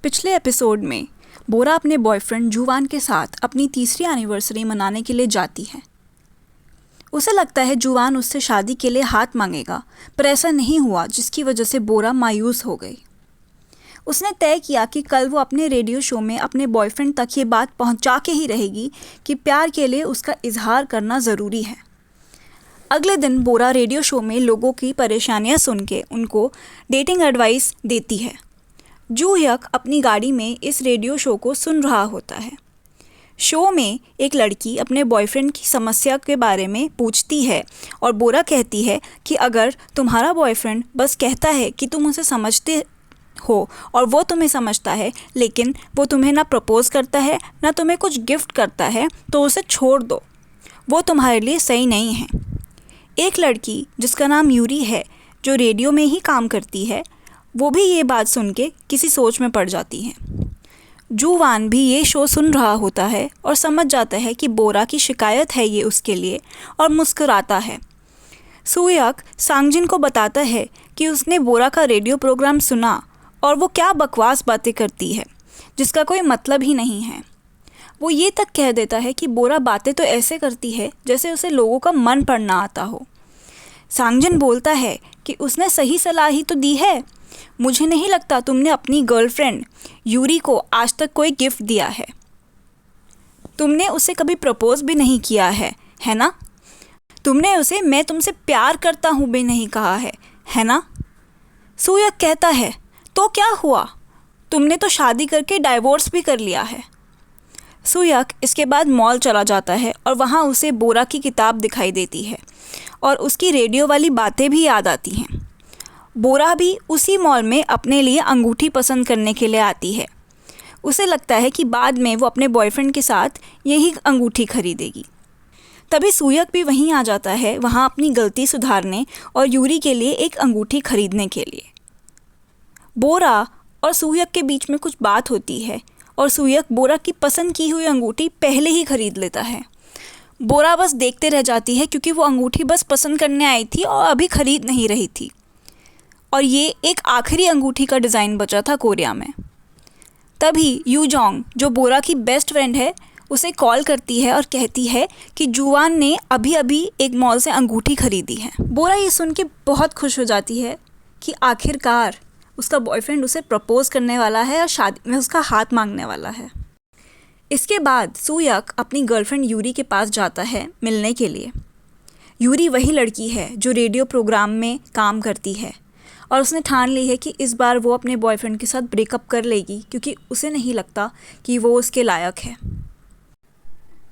पिछले एपिसोड में बोरा अपने बॉयफ्रेंड जुवान के साथ अपनी तीसरी एनिवर्सरी मनाने के लिए जाती है। उसे लगता है जुवान उससे शादी के लिए हाथ मांगेगा, पर ऐसा नहीं हुआ, जिसकी वजह से बोरा मायूस हो गई। उसने तय किया कि कल वो अपने रेडियो शो में अपने बॉयफ्रेंड तक ये बात पहुंचा के ही रहेगी कि प्यार के लिए उसका इजहार करना ज़रूरी है। अगले दिन बोरा रेडियो शो में लोगों की परेशानियां सुन के उनको डेटिंग एडवाइस देती है। जू यक अपनी गाड़ी में इस रेडियो शो को सुन रहा होता है। शो में एक लड़की अपने बॉयफ्रेंड की समस्या के बारे में पूछती है और बोरा कहती है कि अगर तुम्हारा बॉयफ्रेंड बस कहता है कि तुम उसे समझते हो और वो तुम्हें समझता है, लेकिन वो तुम्हें ना प्रपोज करता है ना तुम्हें कुछ गिफ्ट करता है, तो उसे छोड़ दो, वो तुम्हारे लिए सही नहीं है। एक लड़की जिसका नाम यूरी है, जो रेडियो में ही काम करती है, वो भी ये बात सुन के किसी सोच में पड़ जाती है। जुवान भी ये शो सुन रहा होता है और समझ जाता है कि बोरा की शिकायत है ये उसके लिए, और मुस्कुराता है। सुयक सांगजिन को बताता है कि उसने बोरा का रेडियो प्रोग्राम सुना और वो क्या बकवास बातें करती है जिसका कोई मतलब ही नहीं है। वो ये तक कह देता है कि बोरा बातें तो ऐसे करती है जैसे उसे लोगों का मन पढ़ना आता हो। सांगजिन बोलता है कि उसने सही सलाह ही तो दी है। मुझे नहीं लगता तुमने अपनी गर्लफ्रेंड यूरी को आज तक कोई गिफ्ट दिया है। तुमने उसे कभी प्रपोज भी नहीं किया है ना? तुमने उसे मैं तुमसे प्यार करता हूँ भी नहीं कहा है ना? सुयक कहता है, तो क्या हुआ? तुमने तो शादी करके डाइवोर्स भी कर लिया है। सुयक इसके बाद मॉल चला जाता है और वहाँ उसे बोरा की किताब दिखाई देती है और उसकी रेडियो वाली बातें भी याद आती हैं। बोरा भी उसी मॉल में अपने लिए अंगूठी पसंद करने के लिए आती है। उसे लगता है कि बाद में वो अपने बॉयफ्रेंड के साथ यही अंगूठी खरीदेगी। तभी सुयक भी वहीं आ जाता है, वहाँ अपनी गलती सुधारने और यूरी के लिए एक अंगूठी खरीदने के लिए। बोरा और सुयक के बीच में कुछ बात होती है और सुयक बोरा की पसंद की हुई अंगूठी पहले ही खरीद लेता है। बोरा बस देखते रह जाती है, क्योंकि वो अंगूठी बस पसंद करने आई थी और अभी खरीद नहीं रही थी, और ये एक आखिरी अंगूठी का डिज़ाइन बचा था कोरिया में। तभी यूजोंग, जो बोरा की बेस्ट फ्रेंड है, उसे कॉल करती है और कहती है कि जुवान ने अभी अभी एक मॉल से अंगूठी खरीदी है। बोरा ये सुन के बहुत खुश हो जाती है कि आखिरकार उसका बॉयफ्रेंड उसे प्रपोज करने वाला है और शादी में उसका हाथ मांगने वाला है। इसके बाद सुयक अपनी गर्लफ्रेंड यूरी के पास जाता है मिलने के लिए। यूरी वही लड़की है जो रेडियो प्रोग्राम में काम करती है, और उसने ठान ली है कि इस बार वो अपने बॉयफ्रेंड के साथ ब्रेकअप कर लेगी, क्योंकि उसे नहीं लगता कि वो उसके लायक है।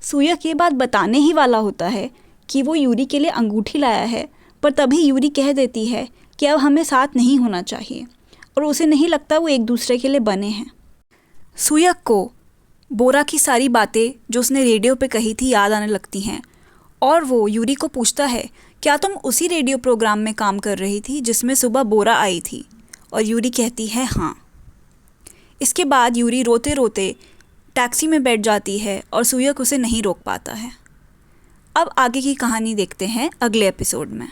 सुयक ये बात बताने ही वाला होता है कि वो यूरी के लिए अंगूठी लाया है, पर तभी यूरी कह देती है कि अब हमें साथ नहीं होना चाहिए, और उसे नहीं लगता वो एक दूसरे के लिए बने हैं। सुयक को बोरा की सारी बातें जो उसने रेडियो पे कही थी याद आने लगती हैं, और वो यूरी को पूछता है, क्या तुम उसी रेडियो प्रोग्राम में काम कर रही थी जिसमें सुबह बोरा आई थी? और यूरी कहती है हाँ। इसके बाद यूरी रोते रोते टैक्सी में बैठ जाती है और सुयक उसे नहीं रोक पाता है। अब आगे की कहानी देखते हैं अगले एपिसोड में।